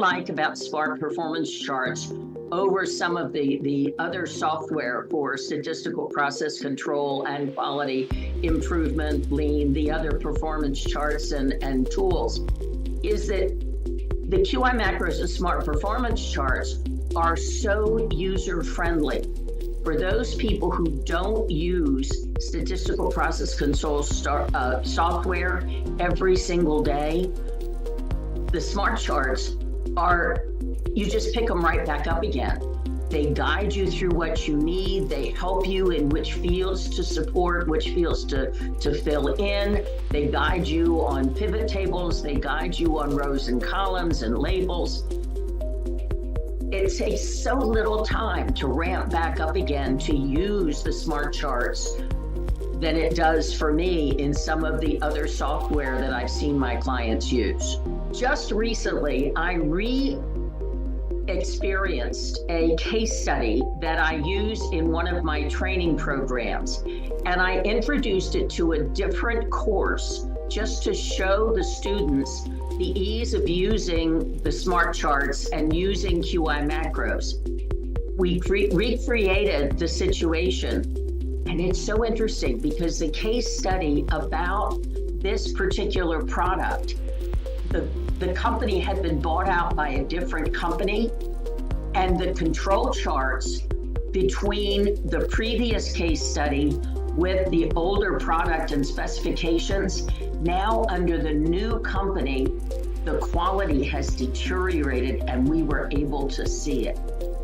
like about Smart Performance Charts over some of the other software for statistical process control and quality improvement, lean, the other performance charts and tools, is that the QI macros and Smart Performance Charts are so user-friendly. For those people who don't use statistical process control software every single day, the Smart Charts you just pick them right back up again. They guide you through what you need. They help you in which fields to support, which fields to fill in. They guide you on pivot tables. They guide you on rows and columns and labels. It takes so little time to ramp back up again to use the Smart Charts than it does for me in some of the other software that I've seen my clients use. Just recently, I experienced a case study that I used in one of my training programs, and I introduced it to a different course just to show the students the ease of using the Smart Charts and using QI macros. We recreated the situation, and it's so interesting because the case study about this particular product, the company had been bought out by a different company, and the control charts between the previous case study with the older product and specifications, now under the new company, the quality has deteriorated and we were able to see it.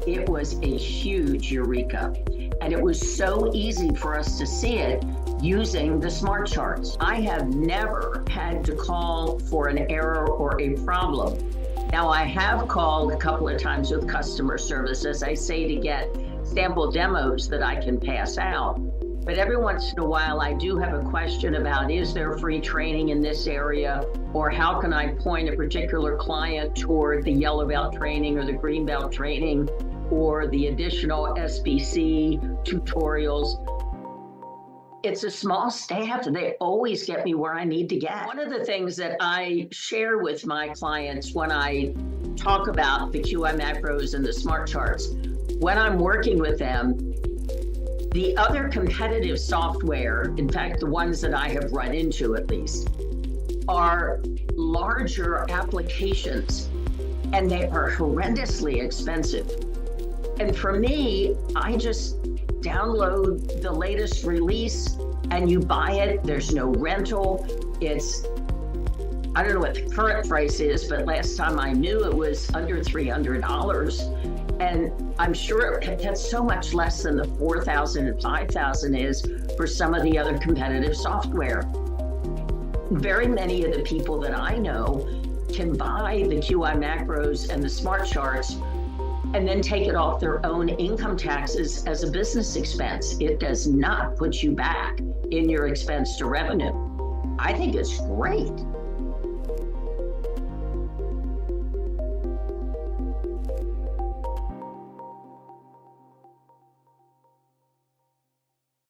It was a huge Eureka. And it was so easy for us to see it using the Smart Charts. I have never had to call for an error or a problem. Now, I have called a couple of times with customer service, as I say, to get sample demos that I can pass out. But every once in a while, I do have a question about, is there free training in this area? Or how can I point a particular client toward the yellow belt training or the green belt training or the additional SBC tutorials? It's a small staff. They always get me where I need to get. One of the things that I share with my clients when I talk about the QI macros and the Smart Charts, when I'm working with them, the other competitive software, in fact, the ones that I have run into at least, are larger applications, and they are horrendously expensive. And for me, I just download the latest release and you buy it. There's no rental. I don't know what the current price is, but last time I knew it was under $300. And I'm sure that's so much less than the $4,000 and $5,000 is for some of the other competitive software. Very many of the people that I know can buy the QI macros and the Smart Charts and then take it off their own income taxes as a business expense. It does not put you back in your expense to revenue. I think it's great.